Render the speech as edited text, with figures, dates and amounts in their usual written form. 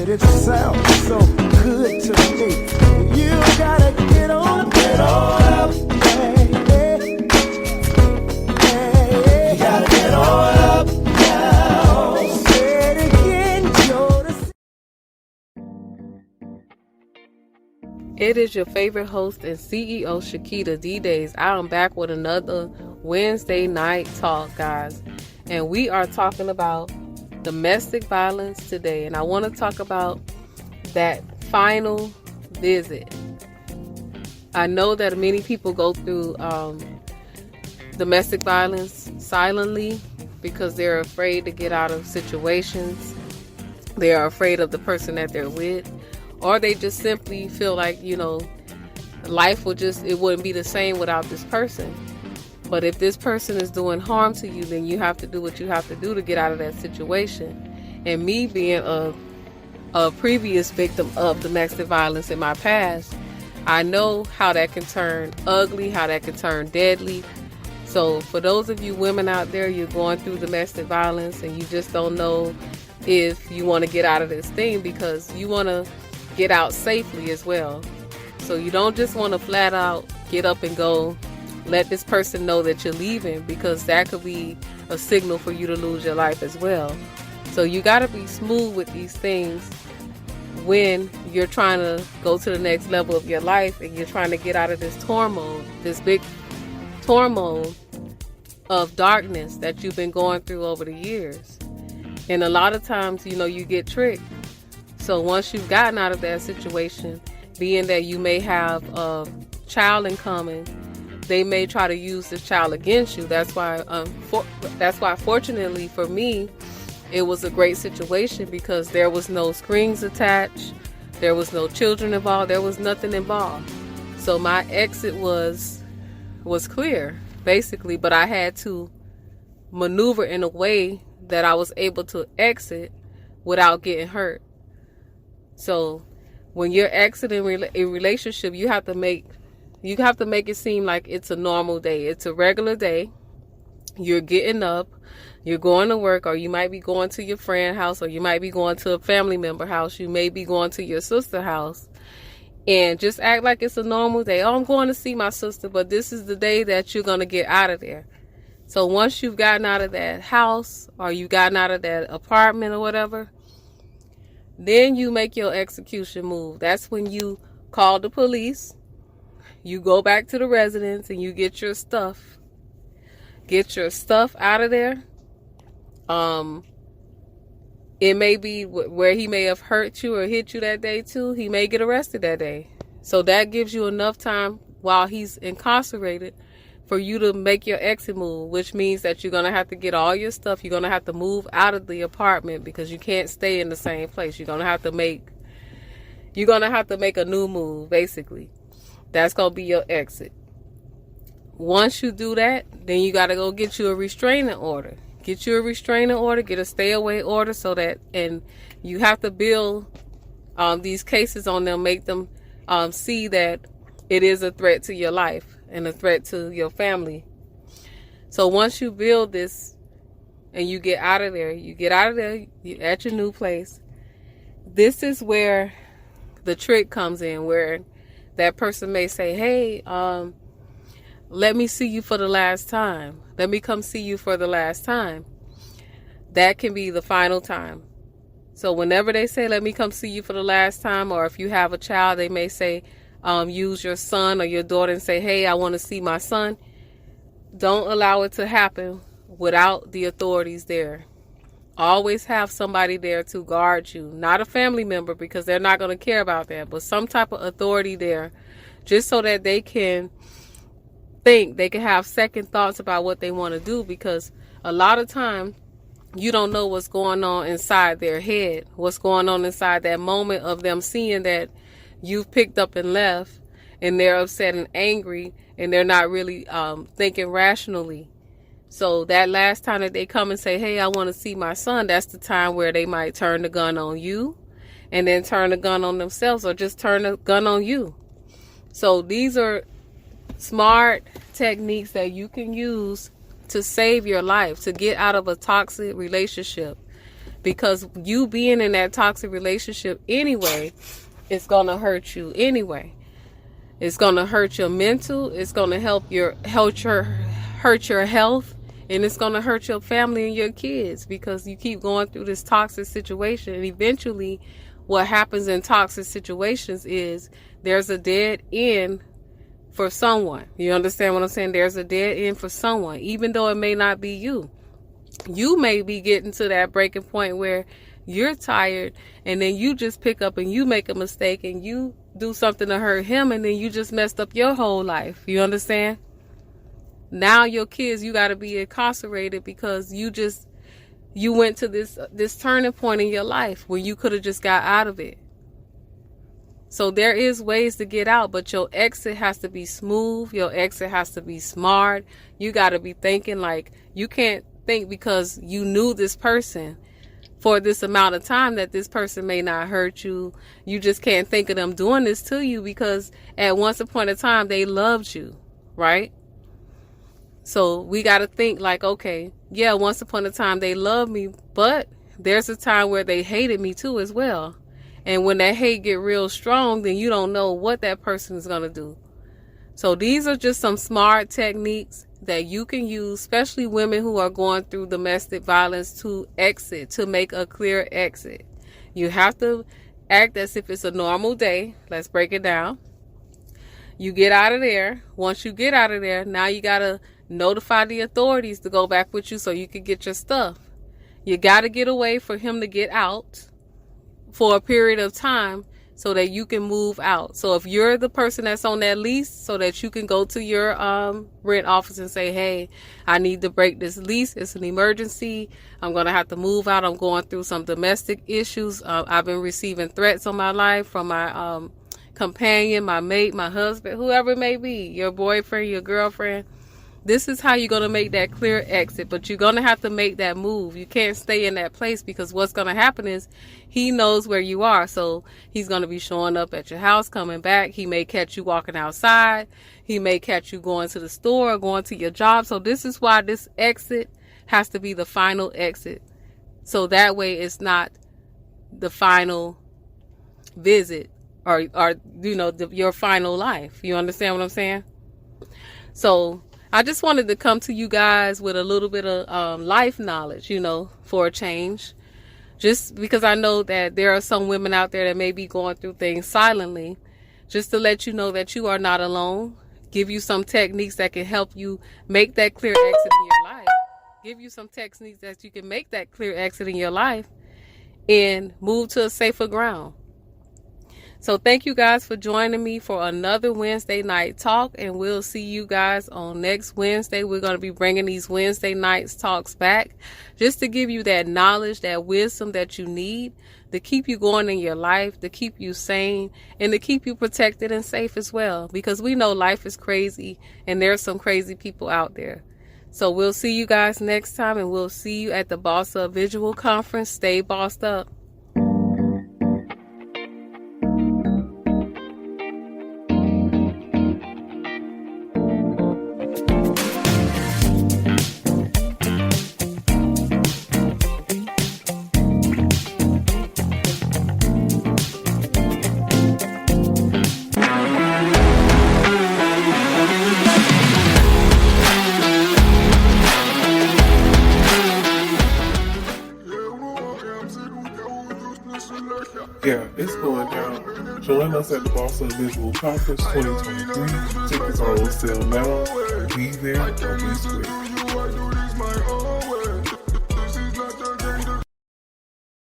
It sounds so good to me. You gotta get on up. Hey, hey, hey. You gotta get on up now. Say it again, Jonas. It is your favorite host and CEO, Shiketa Days. I am back with another Wednesday night talk, guys. And we are talking about domestic violence today. And I want to talk about that final visit. I know that many people go through domestic violence silently because they're afraid to get out of situations. They are afraid of the person that they're with. Or they just simply feel like, life it wouldn't be the same without this person. But if this person is doing harm to you, then you have to do what you have to do to get out of that situation. And me being a previous victim of domestic violence in my past, I know how that can turn ugly, how that can turn deadly. So for those of you women out there, you're going through domestic violence and you just don't know if you want to get out of this thing, because you want to get out safely as well. So you don't just want to flat out get up and go, let this person know that you're leaving, because that could be a signal for you to lose your life as well. So you got to be smooth with these things when you're trying to go to the next level of your life and you're trying to get out of this turmoil, this big turmoil of darkness that you've been going through over the years. And a lot of times, you get tricked. So once you've gotten out of that situation, being that you may have a child incoming, they may try to use this child against you. That's why fortunately for me, it was a great situation, because there was no strings attached, there was no children involved, there was nothing involved. So my exit was clear, basically, but I had to maneuver in a way that I was able to exit without getting hurt. So when you're exiting a relationship, you have to make it seem like it's a normal day. It's a regular day. You're getting up, you're going to work, or you might be going to your friend's house, or you might be going to a family member house. You may be going to your sister's house, and just act like it's a normal day. Oh, I'm going to see my sister, but this is the day that you're going to get out of there. So once you've gotten out of that house, or you've gotten out of that apartment or whatever, then you make your execution move. That's when you call the police. You go back to the residence and you get your stuff. Get your stuff out of there. It may be where he may have hurt you or hit you that day too. He may get arrested that day. So that gives you enough time while he's incarcerated for you to make your exit move, which means that you're going to have to get all your stuff. You're going to have to move out of the apartment, because you can't stay in the same place. You're going to have to make a new move, basically. That's going to be your exit. Once you do that, then you got to go get you a restraining order. Get you a restraining order, get a stay away order, and you have to build these cases on them, make them see that it is a threat to your life and a threat to your family. So once you build this and you get out of there, you're at your new place. This is where the trick comes in, where that person may say, hey, let me see you for the last time. Let me come see you for the last time. That can be the final time. So whenever they say, let me come see you for the last time, or if you have a child, they may say, use your son or your daughter and say, hey, I want to see my son. Don't allow it to happen without the authorities there. Always have somebody there to guard you. Not a family member, because they're not going to care about that, but some type of authority there, just so that they can have second thoughts about what they want to do, because a lot of time you don't know what's going on inside their head, what's going on inside that moment of them seeing that you've picked up and left, and they're upset and angry, and they're not really thinking rationally. So that last time that they come and say, hey, I want to see my son, that's the time where they might turn the gun on you, and then turn the gun on themselves, or just turn the gun on you. So these are smart techniques that you can use to save your life, to get out of a toxic relationship. because you being in that toxic relationship anyway, it's going to hurt you anyway. It's going to hurt your mental. It's going to hurt your health, and it's going to hurt your family and your kids because you keep going through this toxic situation. And eventually what happens in toxic situations is there's a dead end for someone. You understand what I'm saying? There's a dead end for someone, even though it may not be you. You may be getting to that breaking point where you're tired, and then you just pick up and you make a mistake and you do something to hurt him, and then you just messed up your whole life. You understand? Now your kids, you got to be incarcerated because you went to this turning point in your life where you could have just got out of it. So there is ways to get out, but your exit has to be smooth. Your exit has to be smart. You got to be thinking like, you can't think because you knew this person for this amount of time that this person may not hurt you. You just can't think of them doing this to you because at once upon a time they loved you, right? So we got to think like, okay, yeah, once upon a time they loved me, but there's a time where they hated me too as well. And when that hate get real strong, then you don't know what that person is going to do. So these are just some smart techniques that you can use, especially women who are going through domestic violence, to exit, to make a clear exit. You have to act as if it's a normal day. Let's break it down. You get out of there. Once you get out of there, now you got to notify the authorities to go back with you so you can get your stuff. You got to get away for him to get out for a period of time so that you can move out. So if you're the person that's on that lease, so that you can go to your rent office and say, hey, I need to break this lease. It's an emergency. I'm going to have to move out. I'm going through some domestic issues. I've been receiving threats on my life from my companion, my mate, my husband, whoever it may be, your boyfriend, your girlfriend. This is how you're going to make that clear exit, but you're going to have to make that move. You can't stay in that place because what's going to happen is he knows where you are. So he's going to be showing up at your house, coming back. He may catch you walking outside. He may catch you going to the store or going to your job. So this is why this exit has to be the final exit. So that way it's not the final visit or your final life. You understand what I'm saying? So I just wanted to come to you guys with a little bit of life knowledge, for a change. Just because I know that there are some women out there that may be going through things silently. Just to let you know that you are not alone. Give you some techniques that can help you make that clear exit in your life. Give you some techniques that you can make that clear exit in your life and move to a safer ground. So thank you guys for joining me for another Wednesday night talk, and we'll see you guys on next Wednesday. We're going to be bringing these Wednesday nights talks back just to give you that knowledge, that wisdom that you need to keep you going in your life, to keep you sane, and to keep you protected and safe as well, because we know life is crazy and there's some crazy people out there. So we'll see you guys next time, and we'll see you at the Boss Up Visual Conference. Stay bossed up. Yeah, it's going down. Join us at the Boss Up Visual Conference 2023. Tickets are on sale now. Be there or be square.